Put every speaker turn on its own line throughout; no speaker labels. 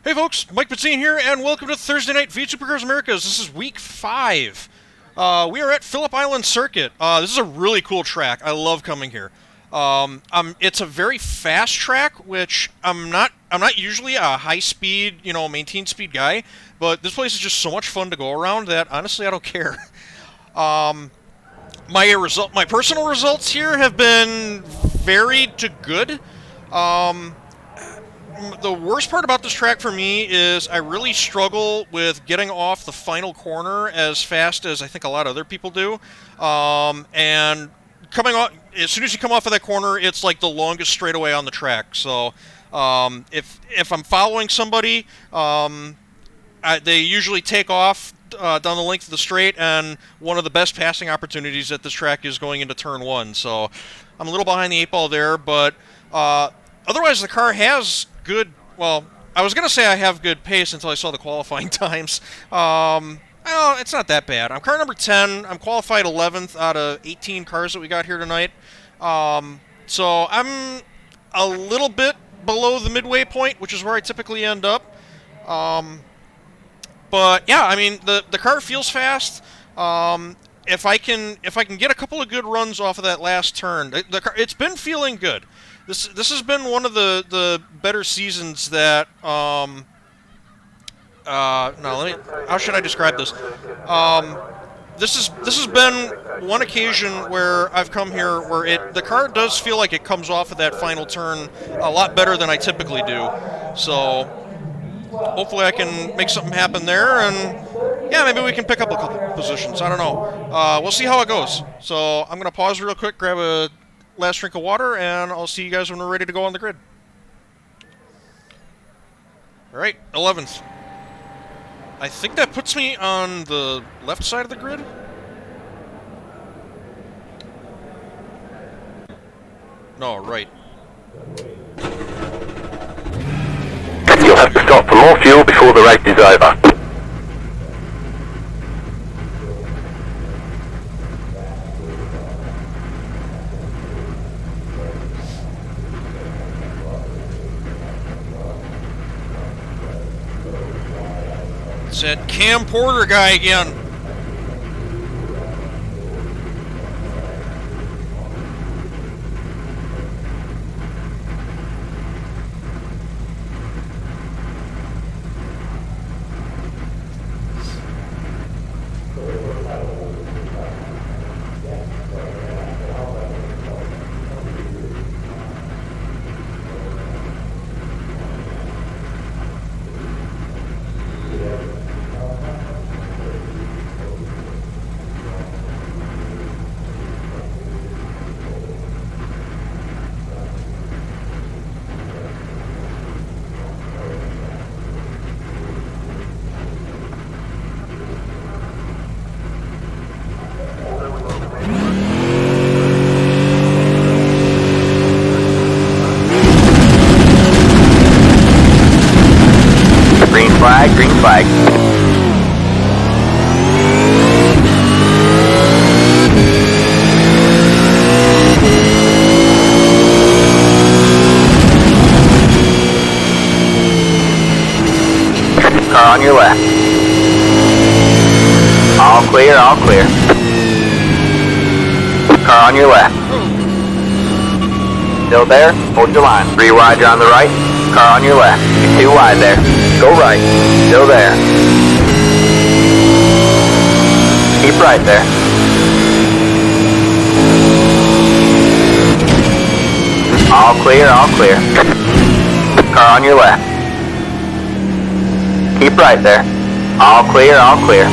Hey folks, Mike Betzine here, and welcome to Thursday Night v Supercars Americas. This is week 5. We are at Phillip Island Circuit. This is a really cool track. I love coming here. It's a very fast track, which I'm not usually a high speed, maintain speed guy, but this place is just so much fun to go around that honestly I don't care. My personal results here have been varied to good. The worst part about this track for me is I really struggle with getting off the final corner as fast as I think a lot of other people do. And coming off, as soon as you come off of that corner, it's like the longest straightaway on the track. So if I'm following somebody, they usually take off down the length of the straight, and one of the best passing opportunities at this track is going into turn 1. So I'm a little behind the 8 ball there, but otherwise the car has good, well, I was going to say I have good pace until I saw the qualifying times. Well, it's not that bad. I'm car number 10. I'm qualified 11th out of 18 cars that we got here tonight. So I'm a little bit below the midway point, which is where I typically end up. But yeah, I mean, the car feels fast. If I can get a couple of good runs off of that last turn, the car, it's been feeling good. This has been one of the better seasons that no, how should I describe this? This has been one occasion where I've come here where the car does feel like it comes off of that final turn a lot better than I typically do. So hopefully I can make something happen there, and yeah, maybe we can pick up a couple positions. I don't know. We'll see how it goes. So I'm going to pause real quick, grab a last drink of water, and I'll see you guys when we're ready to go on the grid. All right, 11th. I think that puts me on the left side of the grid. No, right.
You'll have to stop for more fuel before the race is over.
It's that Cam Porter guy again.
Green flag. Car on your left. All clear, all clear. Car on your left. Still there? Hold your line. 3 wide, you're on the right. Car on your left. You're 2 wide there. Go right. Still there. Keep right there. All clear, all clear. Car on your left. Keep right there. All clear, all clear.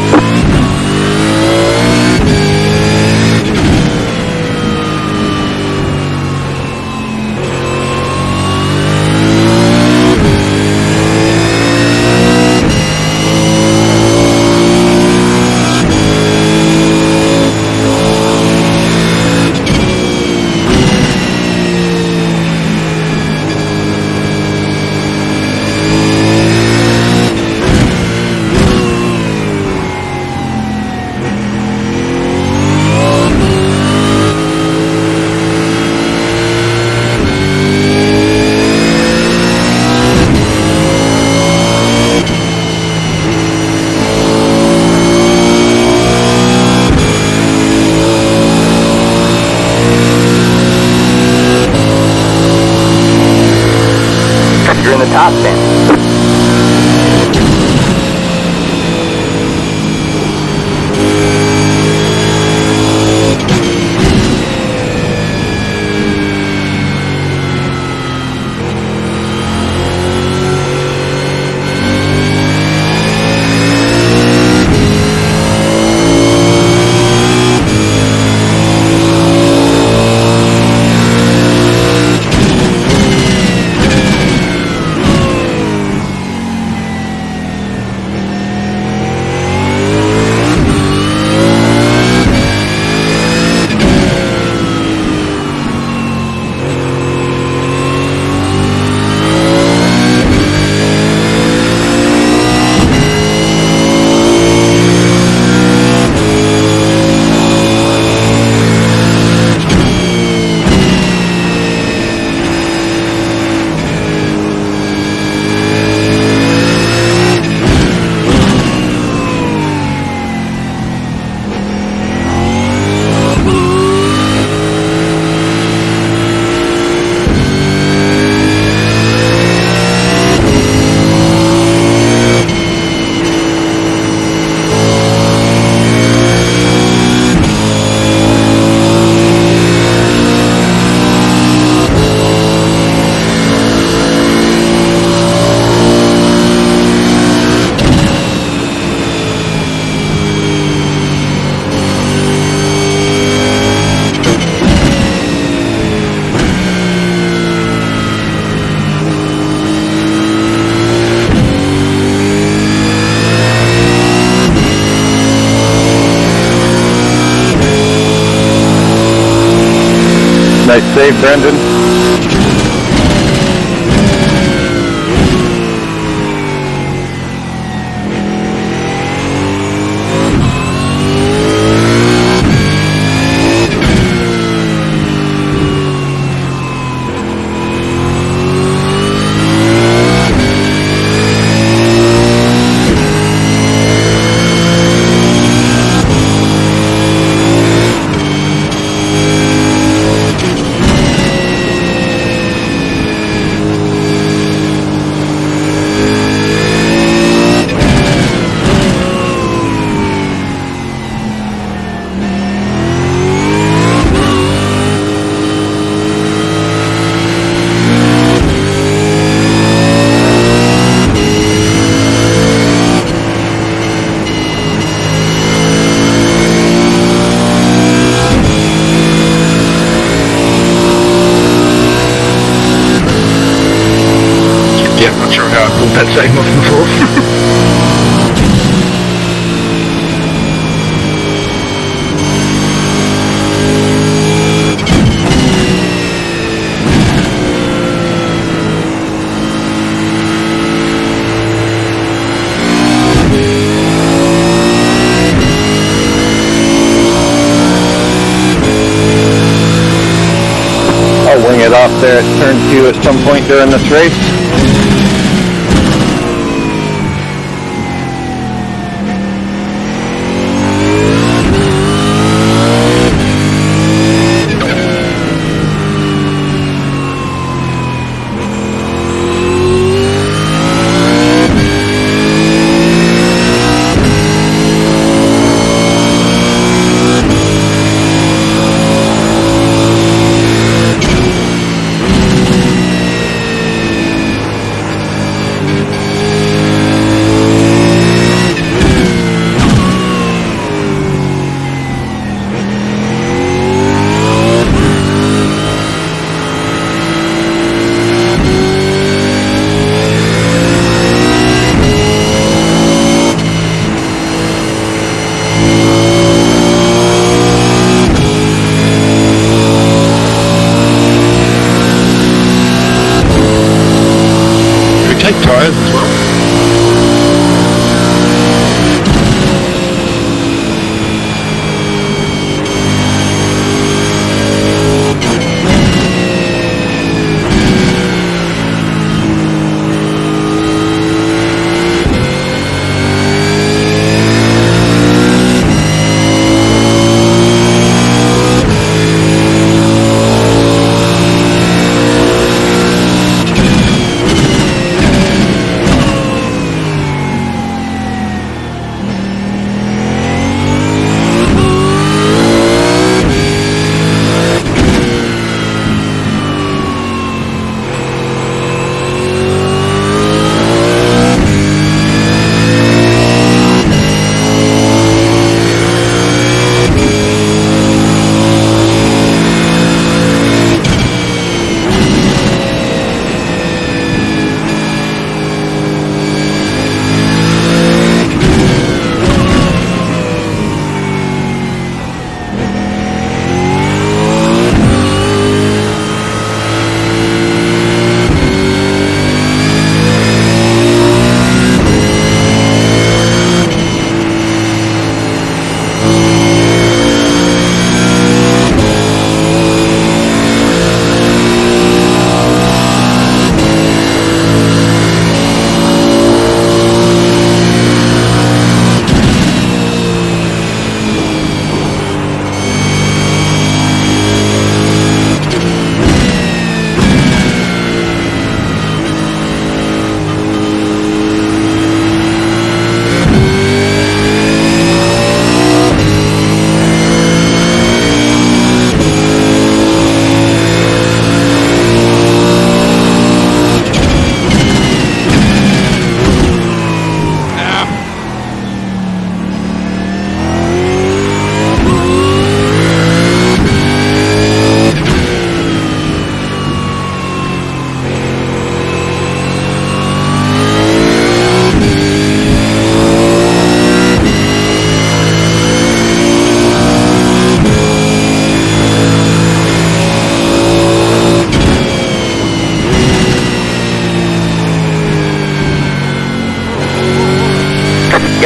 Nice save, Brendan.
Yeah, not sure how I pulled that same off before.
I'll wing it off there at turn 2 at some point during this race.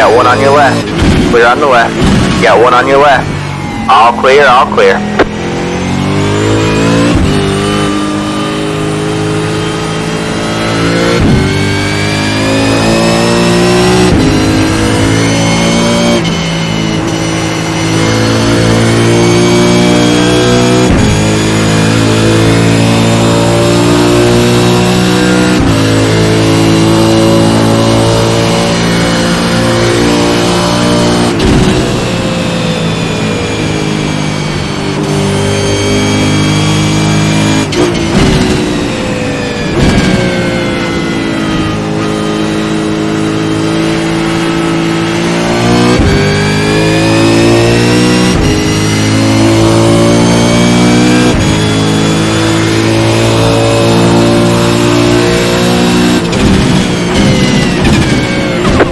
Got one on your left. Clear on the left. Got one on your left. All clear, all clear.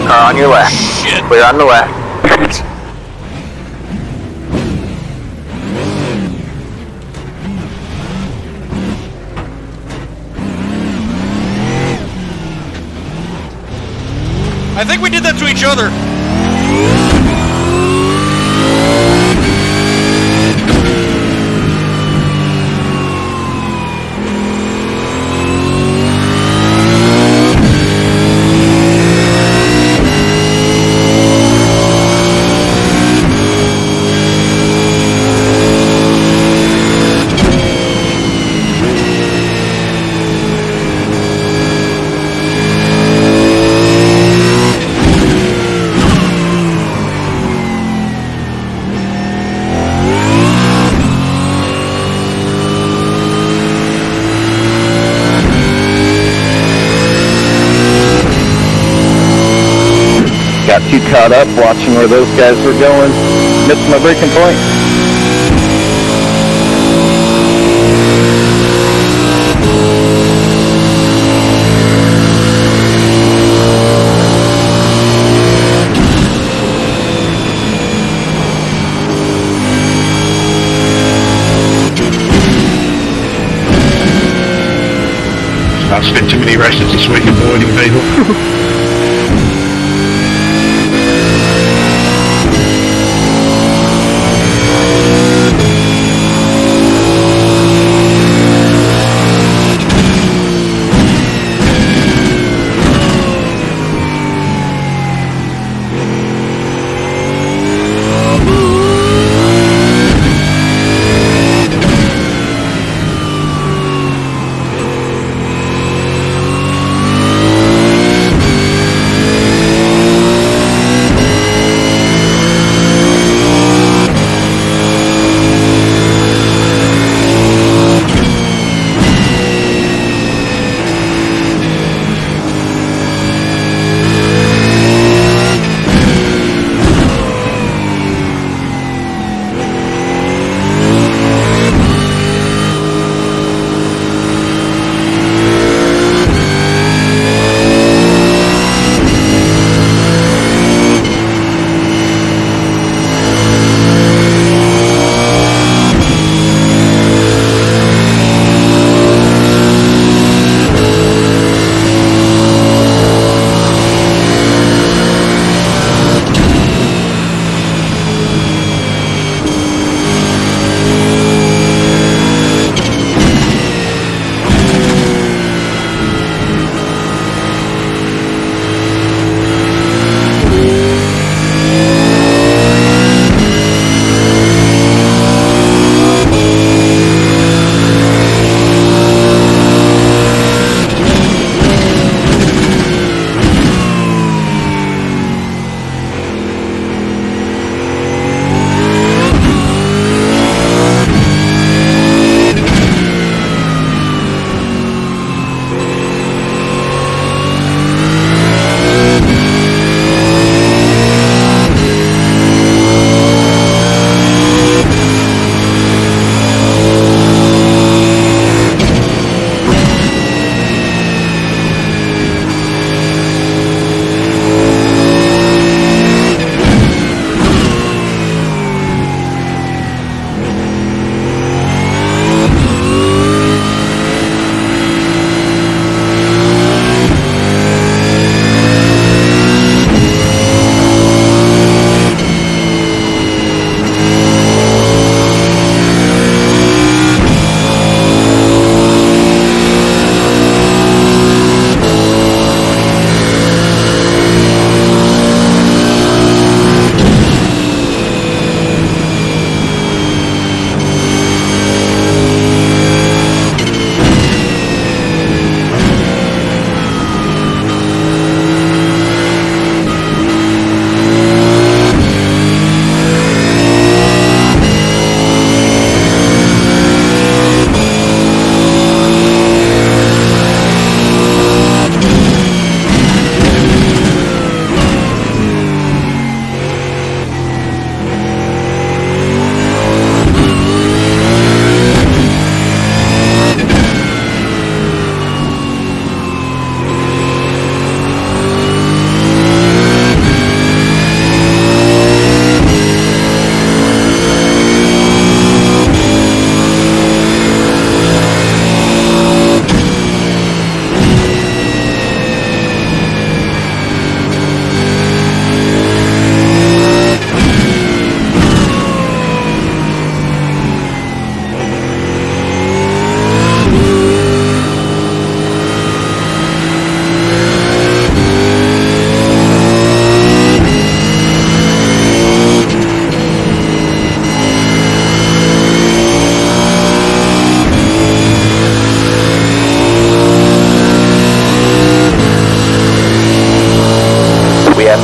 Car on your left.
Shit.
Clear on the left.
I think we did that to each other.
Got too caught up watching where those guys were going. Missed my braking point.
I've spent too many races this week avoiding people.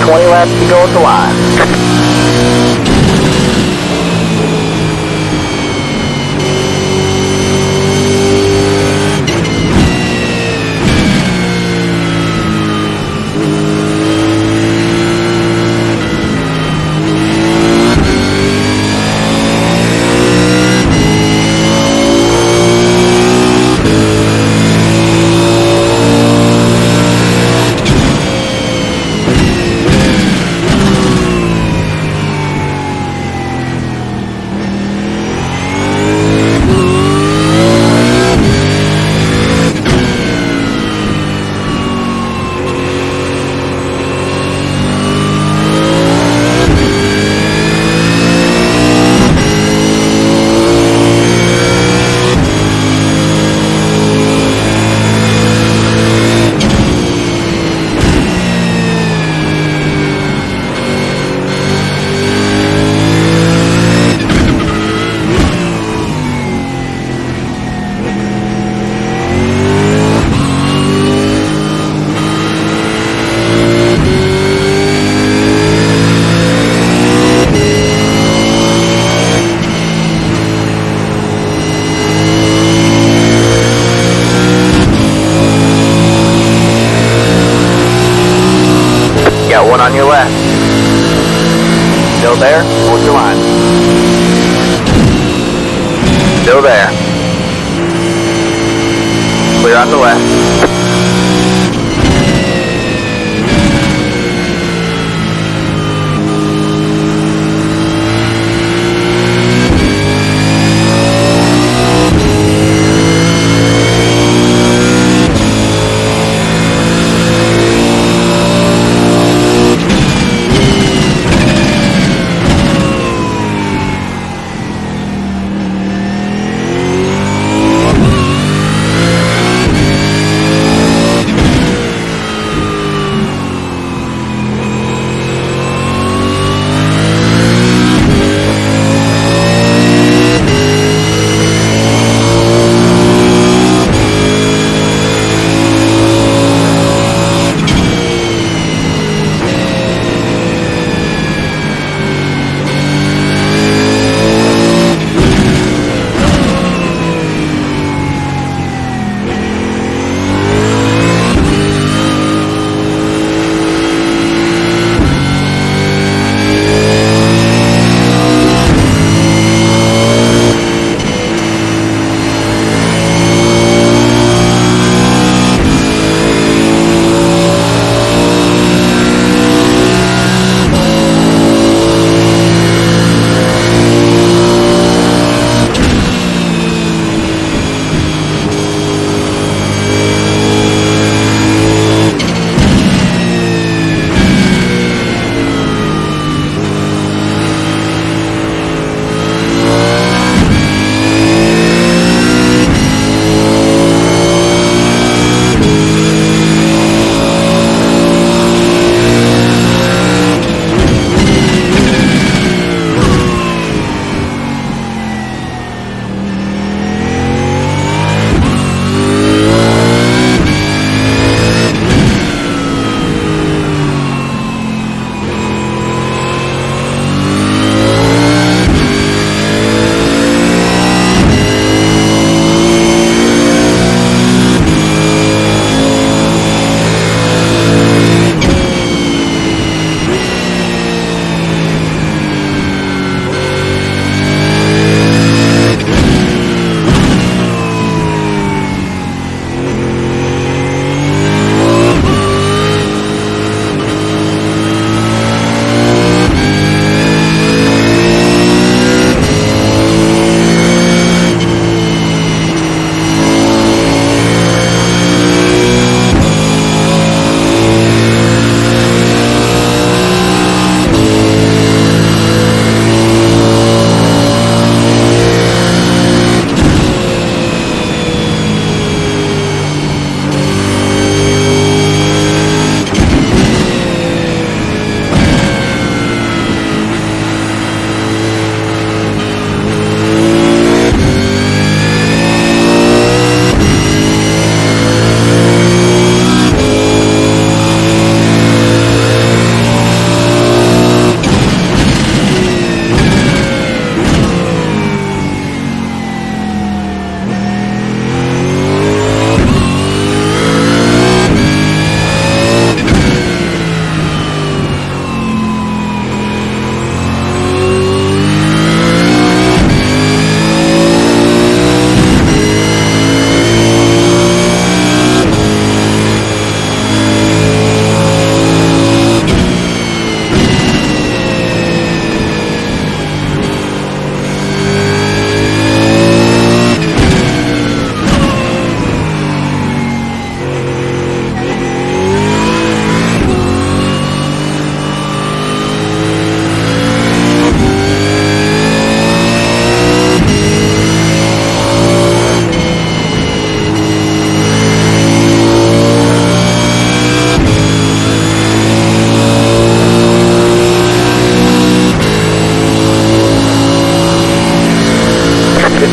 20 laps to go at the line. Got one on your left. Still there? Hold your line. Still there. Clear on the left.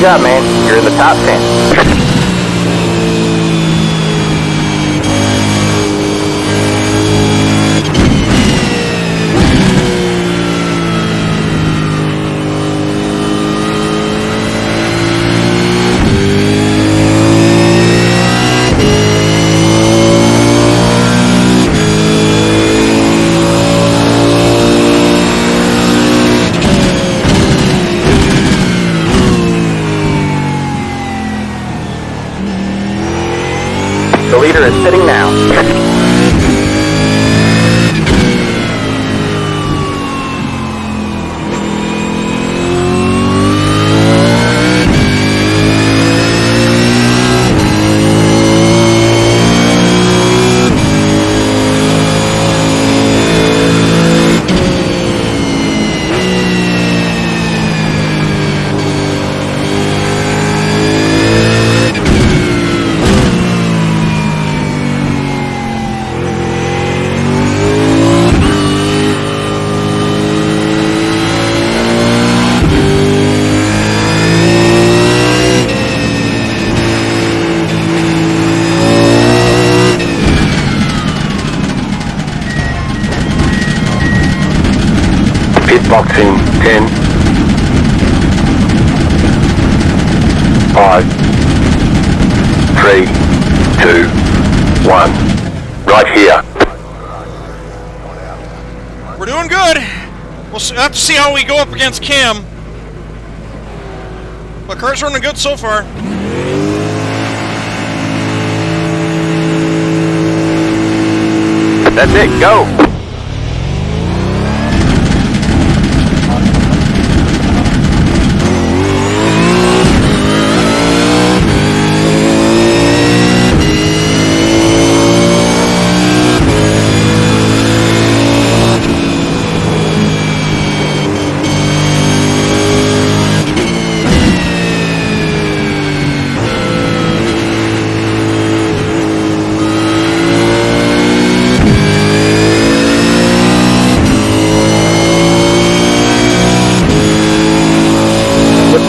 job, man. You're in the top 10. The leader is sitting now. Boxing 10, 5, 3, 2, 1. Right here.
We're doing good. We'll have to see how we go up against Cam. But car's running good so far.
That's it, go.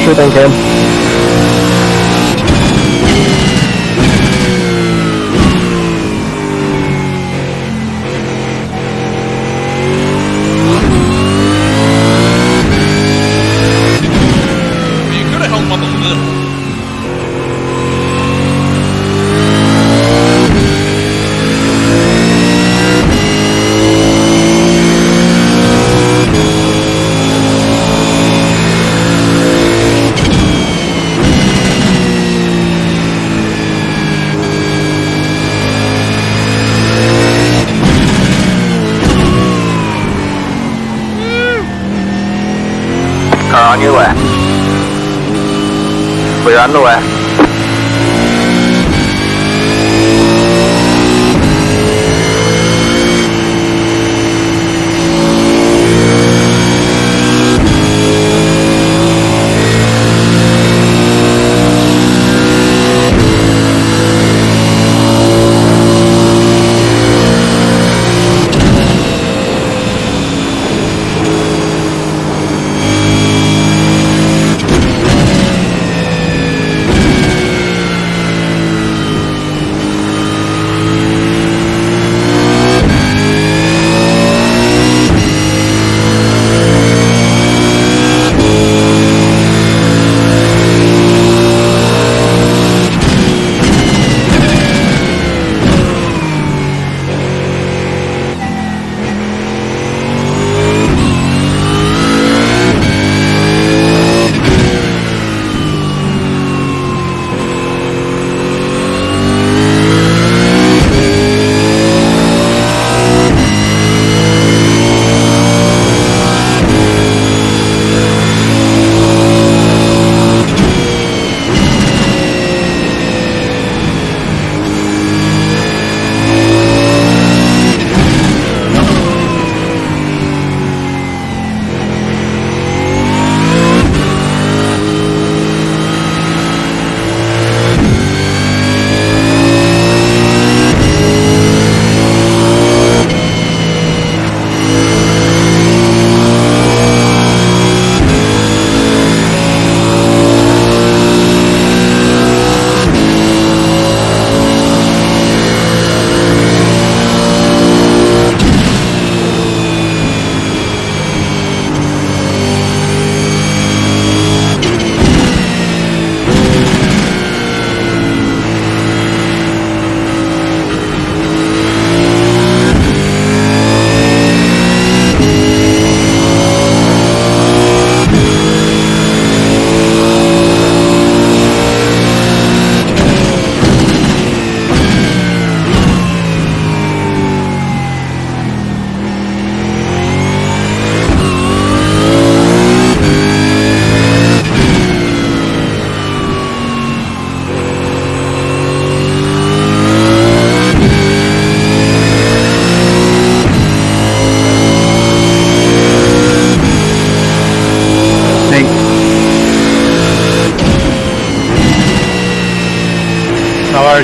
Sure thing, Cam.
You could have held him up a little.
Car on your left. Clear on the left.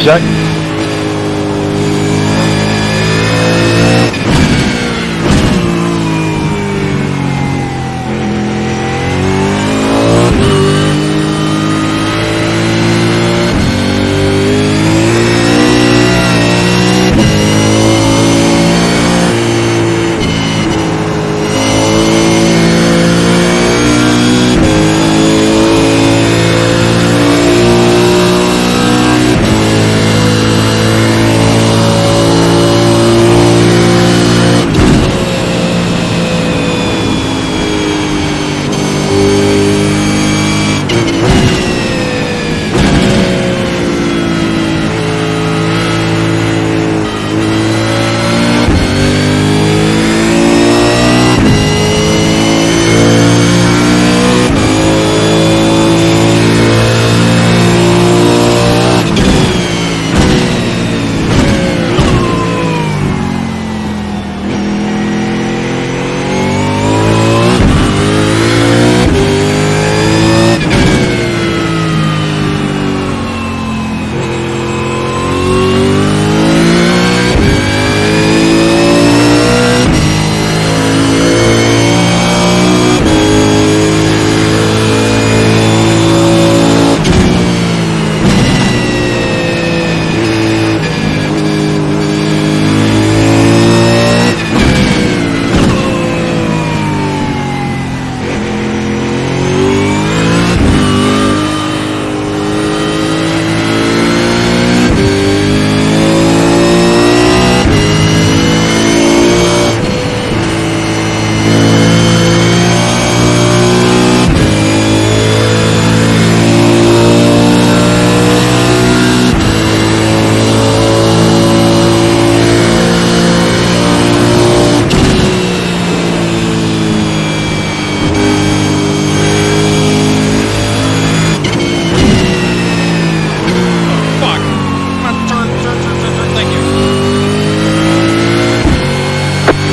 Roger that.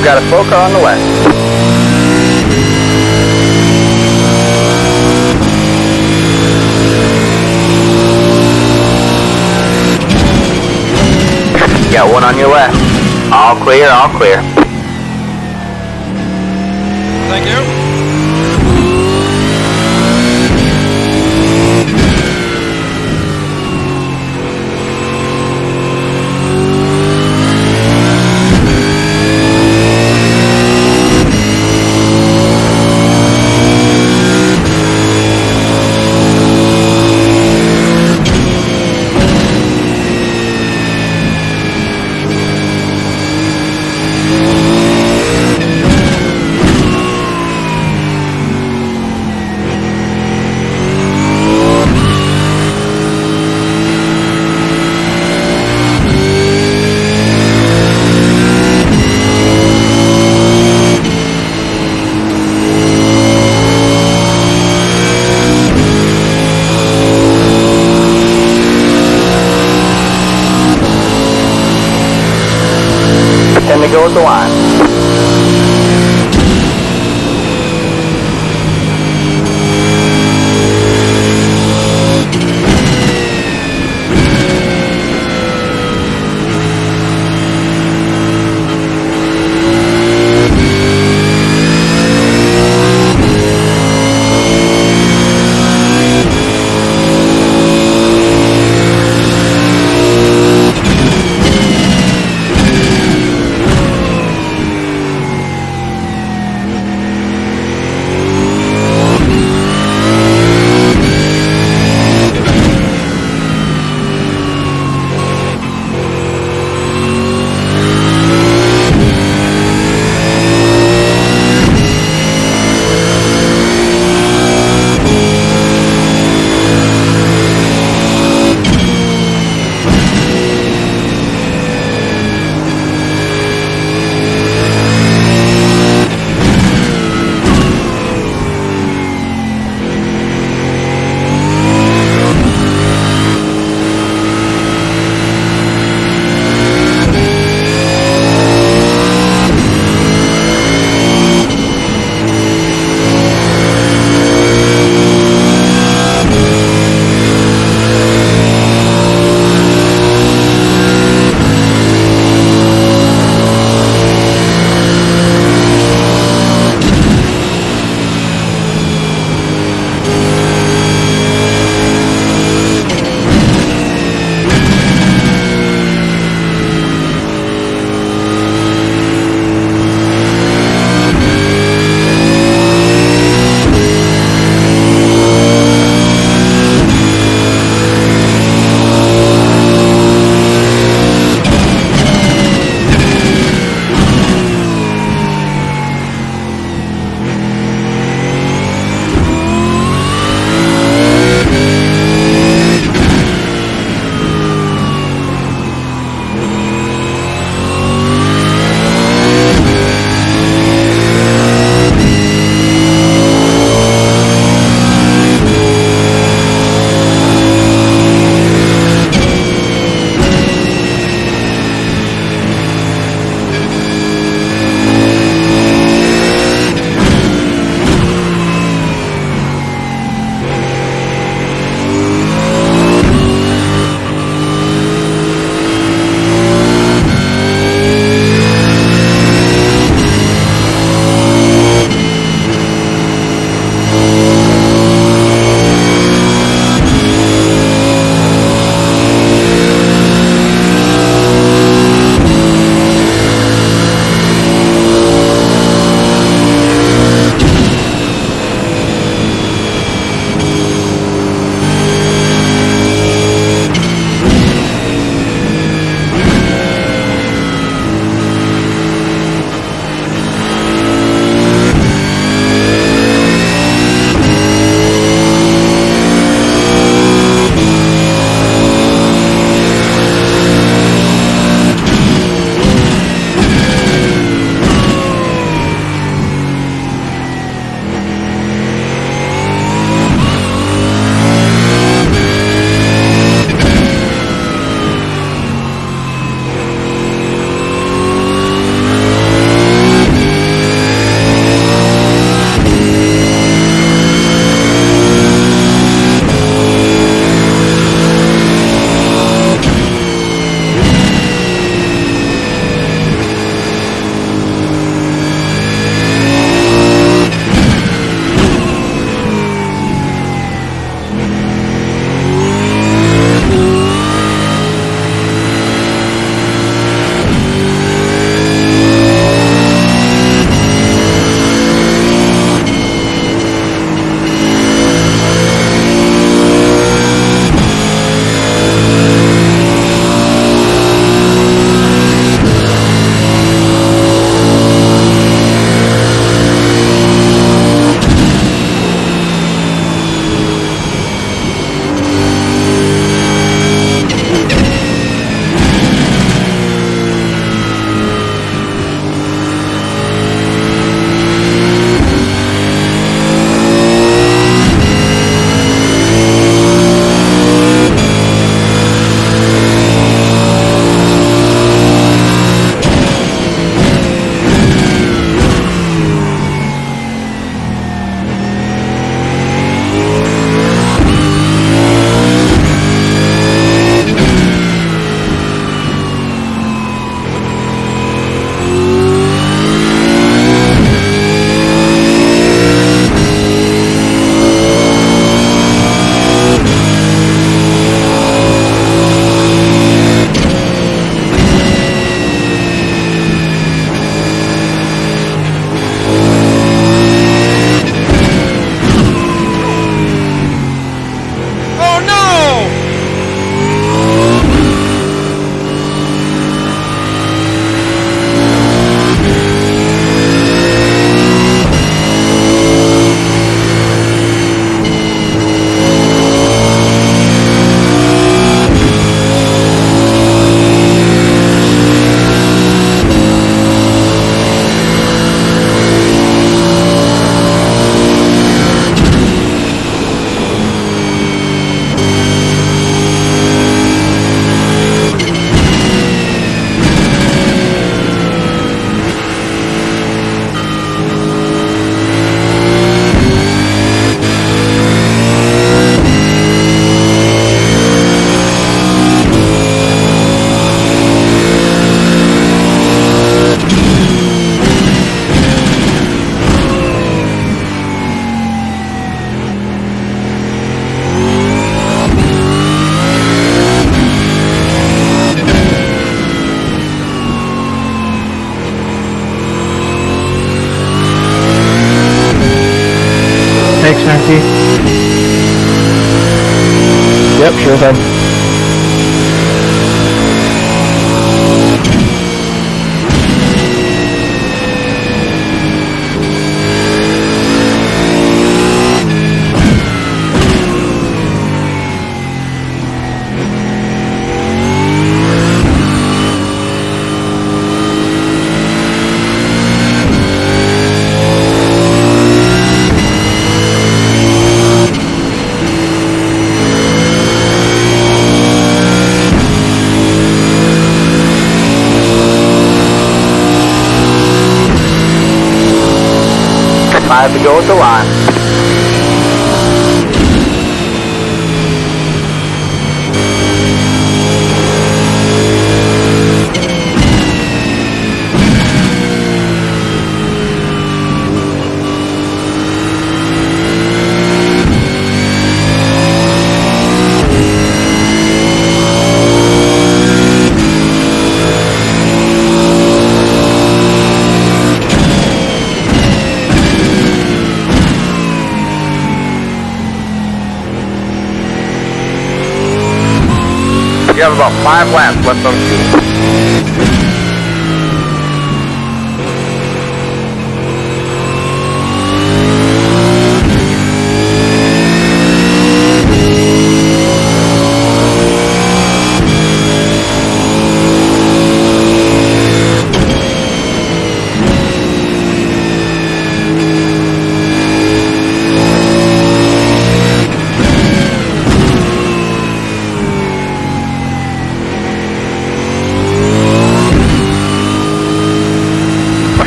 Got a slow car on the left. Got one on your left. All clear, all clear.
Thank you.
Then to go with the line.
Sure thing.
Five to go at the line. You have about 5 laps left on fuel.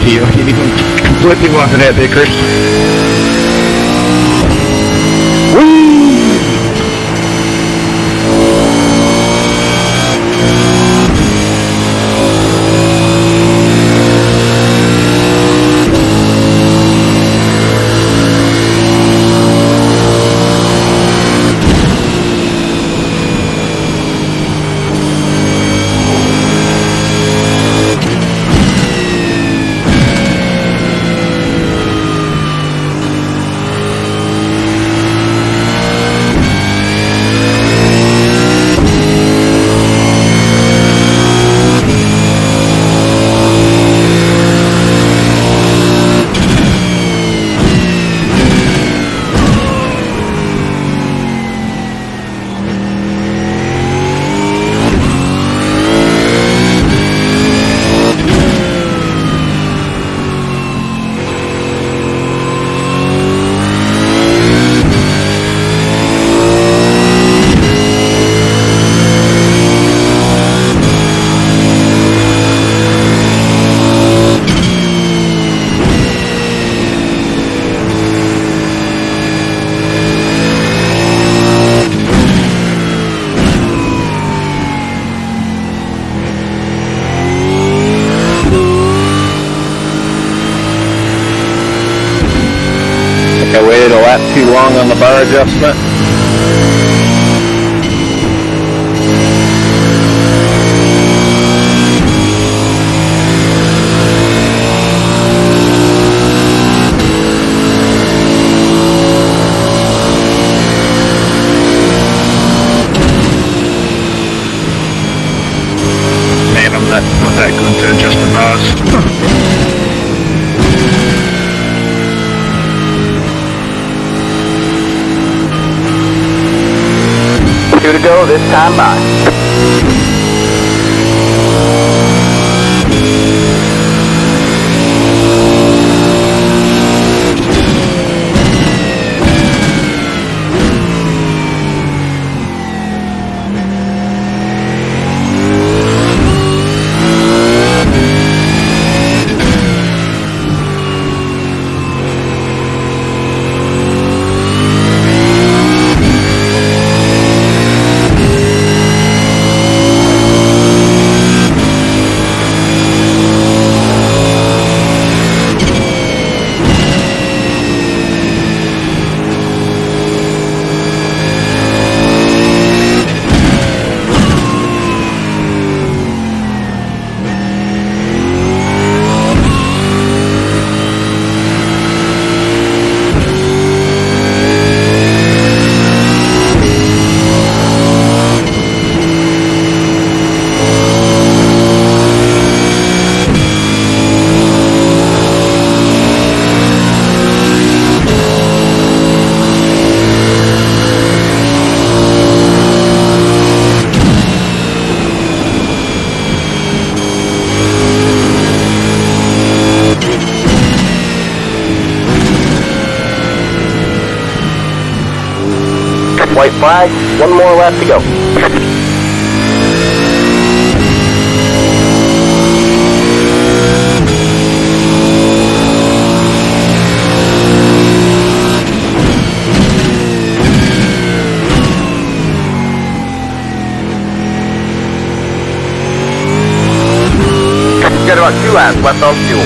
You completely wanted out there, Chris.
I waited a lap too long on the bar adjustment.
Man, I'm not that good to adjust the bars.
2 to go this time by. white flag. One more lap to go. Got about 2 laps left on fuel.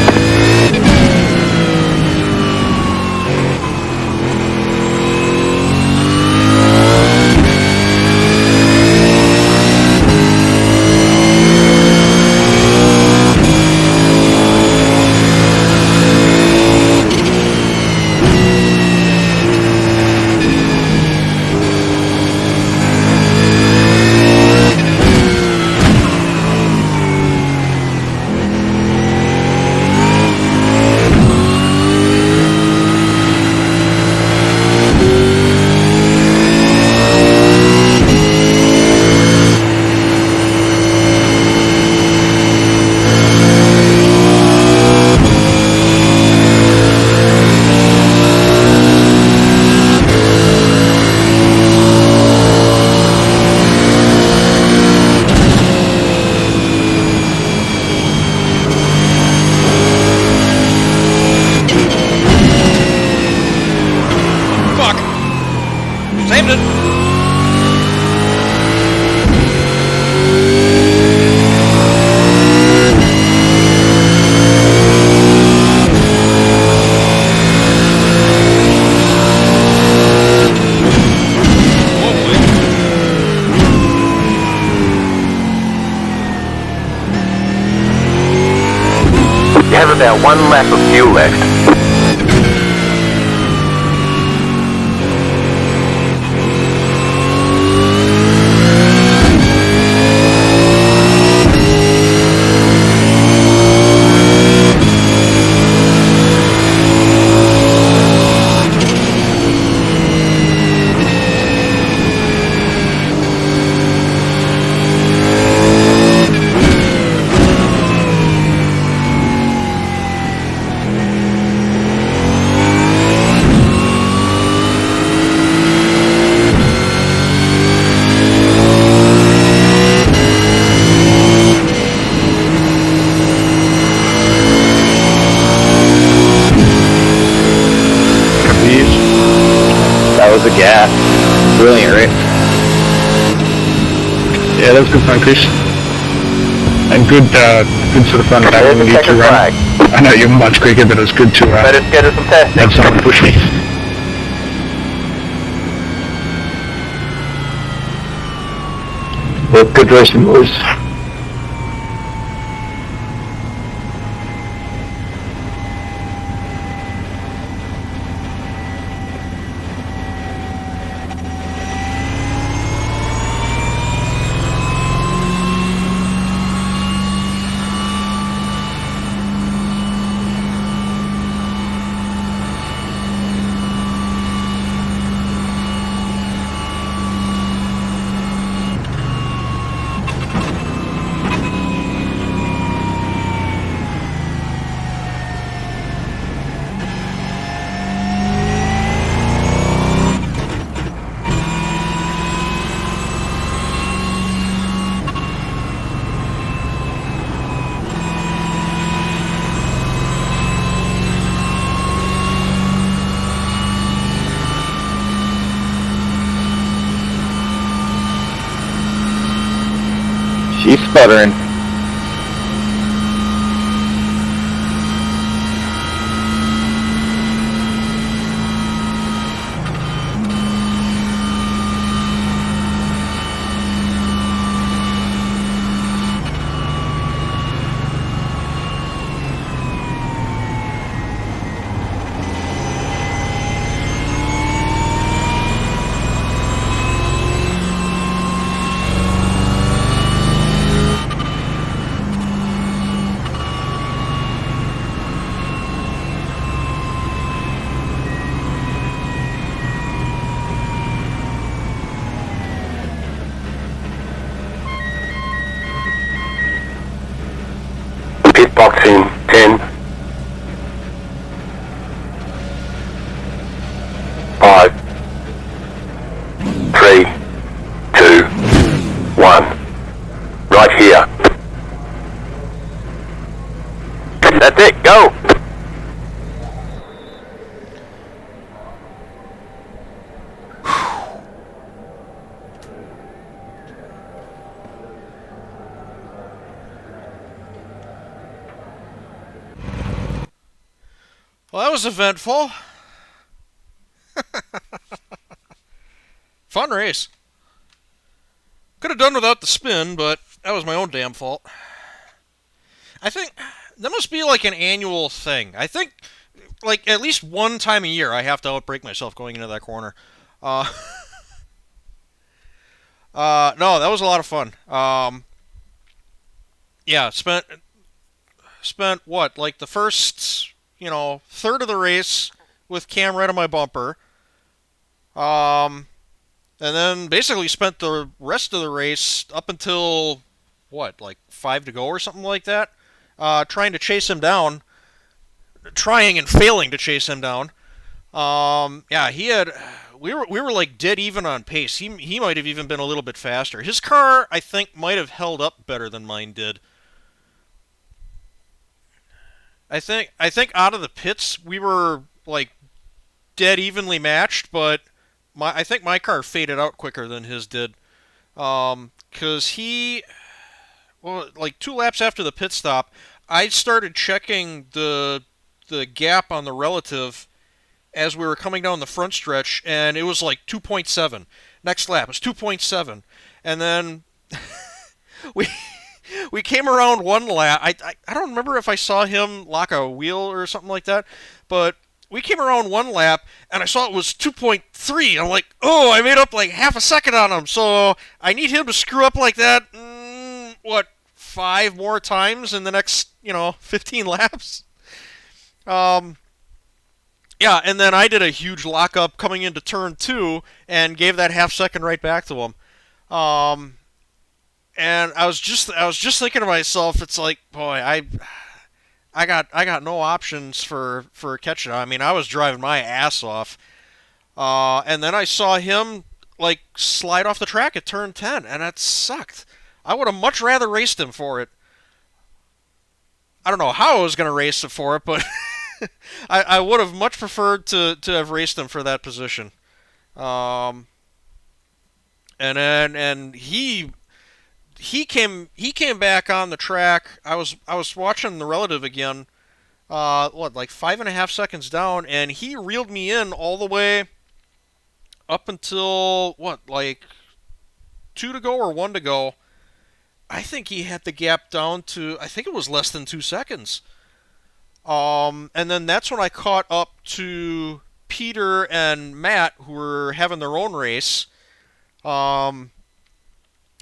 Saved it.
You have about 1 lap of fuel left.
That was a gas. Brilliant, right?
Yeah, that was good fun, Chris. And good sort of fun back
There's
when
the
you to
checkered
run.
flag.
I know you're much quicker, but it was good to
Better schedule some testing.
have someone push me. Well, good racing, boys.
She's sputtering.
Pit box in 10, 5, 3,
Well, that was eventful. Fun race. Could have done without the spin, but that was my own damn fault. I think that must be like an annual thing. I think like at least one time a year I have to outbrake myself going into that corner. Uh, no, that was a lot of fun. Yeah, spent what, like the first, third of the race with Cam right on my bumper. And then basically spent the rest of the race up until what, like 5 to go or something like that, trying to chase him down, trying and failing to chase him down. Yeah, we were like dead even on pace. He might have even been a little bit faster. His car, I think, might have held up better than mine did. I think out of the pits we were like dead evenly matched, but I think my car faded out quicker than his did. 'Cause like 2 laps after the pit stop, I started checking the gap on the relative as we were coming down the front stretch, and it was like 2.7. Next lap was 2.7, and then we we came around 1 lap. I don't remember if I saw him lock a wheel or something like that, but we came around 1 lap, and I saw it was 2.3. I'm like, oh, I made up like half a second on him, so I need him to screw up like that, 5 more times in the next, 15 laps? Yeah, and then I did a huge lockup coming into turn 2 and gave that half second right back to him. And I was just thinking to myself, it's like, boy, I got no options for catching up. I mean, I was driving my ass off. And then I saw him like slide off the track at turn 10, and that sucked. I would have much rather raced him for it. I don't know how I was going to race him for it, but I would have much preferred to have raced him for that position. And he came back on the track. I was watching the relative again. Like 5.5 seconds down, and he reeled me in all the way up until like 2 to go or 1 to go. I think he had the gap down to, I think it was less than 2 seconds. And then that's when I caught up to Peter and Matt, who were having their own race. And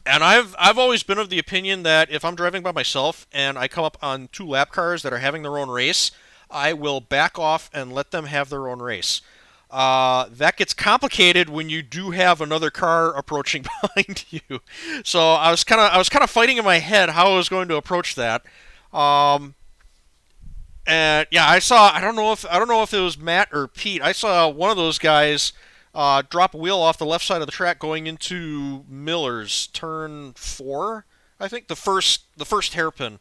I've always been of the opinion that if I'm driving by myself and I come up on 2 lap cars that are having their own race, I will back off and let them have their own race. That gets complicated when you do have another car approaching behind you. So I was kind of fighting in my head how I was going to approach that. And yeah, I don't know if it was Matt or Pete. I saw one of those guys drop a wheel off the left side of the track going into Miller's turn 4. I think the first hairpin,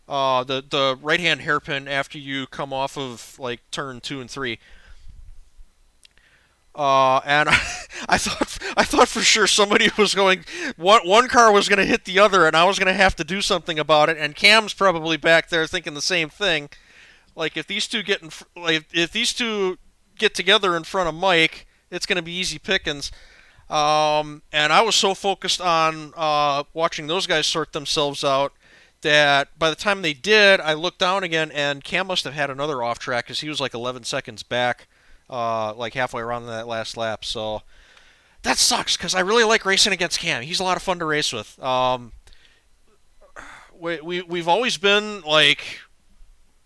the right hand hairpin after you come off of like turn 2 and 3. And I thought for sure somebody was going, one car was going to hit the other, and I was going to have to do something about it. And Cam's probably back there thinking the same thing. Like if these two get together in front of Mike, it's going to be easy pickings. And I was so focused on watching those guys sort themselves out that by the time they did, I looked down again, and Cam must have had another off track because he was like 11 seconds back. Like halfway around that last lap, so that sucks because I really like racing against Cam. He's a lot of fun to race with. We've always been like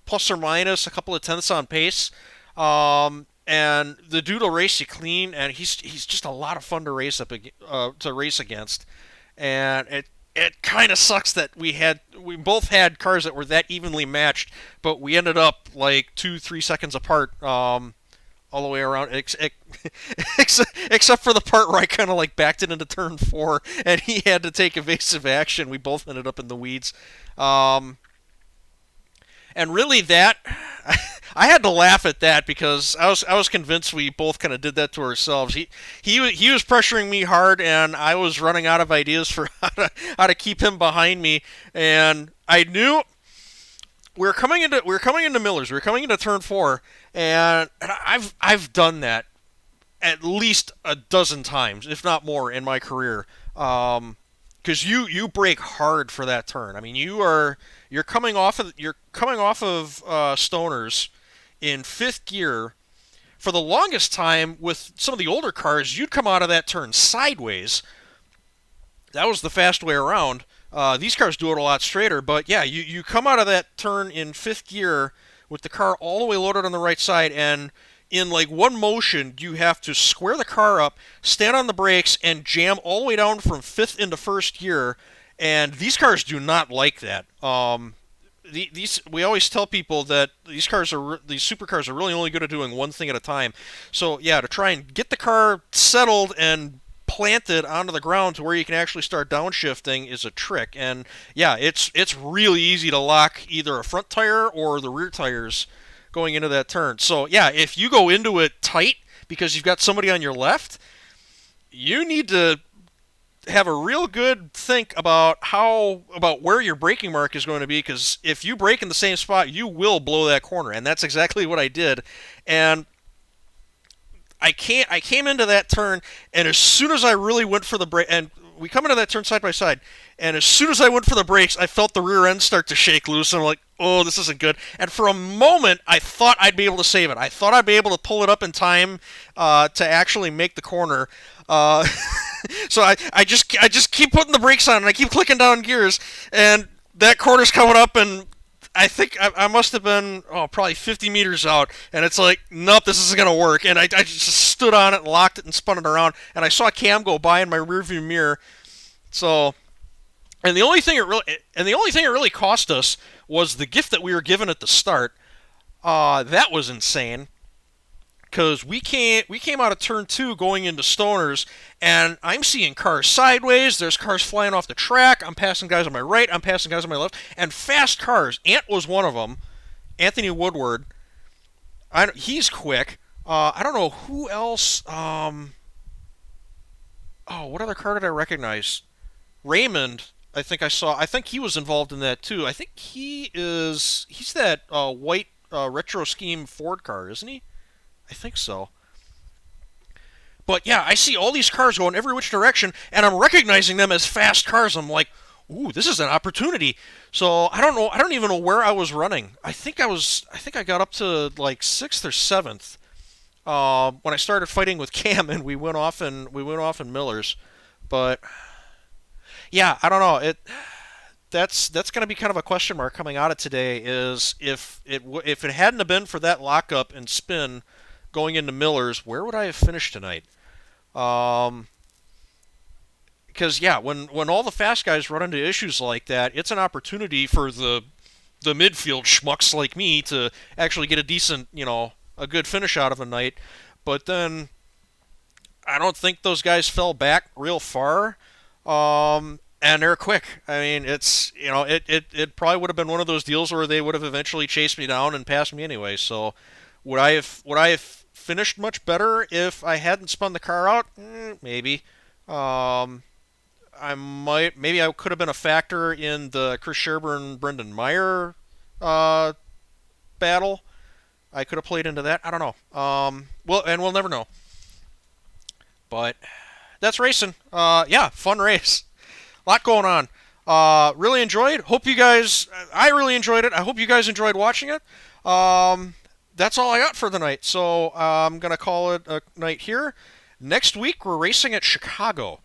plus or minus a couple of tenths on pace, and the dude will race you clean, and he's just a lot of fun to race against, and it kind of sucks that we both had cars that were that evenly matched, but we ended up like 2-3 seconds apart. All the way around, except for the part where I kind of like backed it into turn 4, and he had to take evasive action. We both ended up in the weeds, and really that I had to laugh at that because I was convinced we both kind of did that to ourselves. He was pressuring me hard, and I was running out of ideas for how to keep him behind me, and I knew. we were coming into Millers. We were coming into turn 4, and I've done that at least a dozen times, if not more, in my career. Because you brake hard for that turn. I mean, you're coming off of stoners in fifth gear. For the longest time, with some of the older cars, you'd come out of that turn sideways. That was the fast way around. These cars do it a lot straighter, but yeah, you come out of that turn in fifth gear with the car all the way loaded on the right side, and in like one motion, you have to square the car up, stand on the brakes, and jam all the way down from fifth into first gear. And these cars do not like that. We always tell people that these supercars are really only good at doing one thing at a time. So yeah, to try and get the car settled and planted onto the ground to where you can actually start downshifting is a trick. And yeah, it's really easy to lock either a front tire or the rear tires going into that turn. So yeah, if you go into it tight because you've got somebody on your left, you need to have a real good think about where your braking mark is going to be, because if you brake in the same spot, you will blow that corner, and that's exactly what I did. And I came into that turn, and as soon as I really went for the brake, and we come into that turn side by side, and as soon as I went for the brakes, I felt the rear end start to shake loose, and I'm like, oh, this isn't good. And for a moment, I thought I'd be able to save it. I thought I'd be able to pull it up in time to actually make the corner. So I just keep putting the brakes on, and I keep clicking down gears, and that corner's coming up, and I think I must have been probably 50 meters out, and it's like, nope, this isn't gonna work. And I just stood on it, and locked it, and spun it around, and I saw Cam go by in my rearview mirror. So, and the only thing it really cost us was the gift that we were given at the start. That was insane. Because we came out of turn 2 going into stoners, and I'm seeing cars sideways. There's cars flying off the track. I'm passing guys on my right. I'm passing guys on my left. And fast cars. Ant was one of them. Anthony Woodward. He's quick. I don't know who else. What other car did I recognize? Raymond, I think I saw. I think he was involved in that too. I think he's that white retro scheme Ford car, isn't he? I think so. But yeah, I see all these cars going every which direction, and I'm recognizing them as fast cars. I'm like, ooh, this is an opportunity. So I don't know. I don't even know where I was running. I think I got up to like 6th or 7th when I started fighting with Cam, and we went off in Millers. But yeah, I don't know. That's going to be kind of a question mark coming out of today. Is if it hadn't have been for that lockup and spin going into Millers, where would I have finished tonight? Because yeah, when all the fast guys run into issues like that, it's an opportunity for the midfield schmucks like me to actually get a decent, a good finish out of a night. But then I don't think those guys fell back real far. And they're quick. I mean, it's it probably would have been one of those deals where they would have eventually chased me down and passed me anyway. So would I have finished much better if I hadn't spun the car out? Maybe. Maybe I could have been a factor in the Chris Sherburne Brendan Meyer battle. I could have played into that. I don't know. We'll never know. But that's racing. Yeah, fun race. A lot going on. Really enjoyed. I really enjoyed it. I hope you guys enjoyed watching it. That's all I got for the night. So I'm going to call it a night here. Next week, we're racing at Chicago,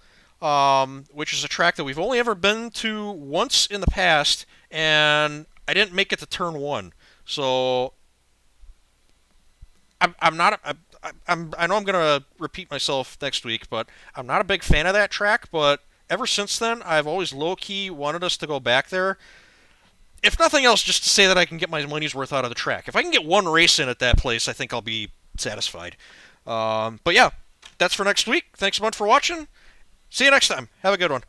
which is a track that we've only ever been to once in the past, and I didn't make it to turn 1. So I know I'm going to repeat myself next week, but I'm not a big fan of that track. But ever since then, I've always low-key wanted us to go back there. If nothing else, just to say that I can get my money's worth out of the track. If I can get one race in at that place, I think I'll be satisfied. But yeah, that's for next week. Thanks so much for watching. See you next time. Have a good one.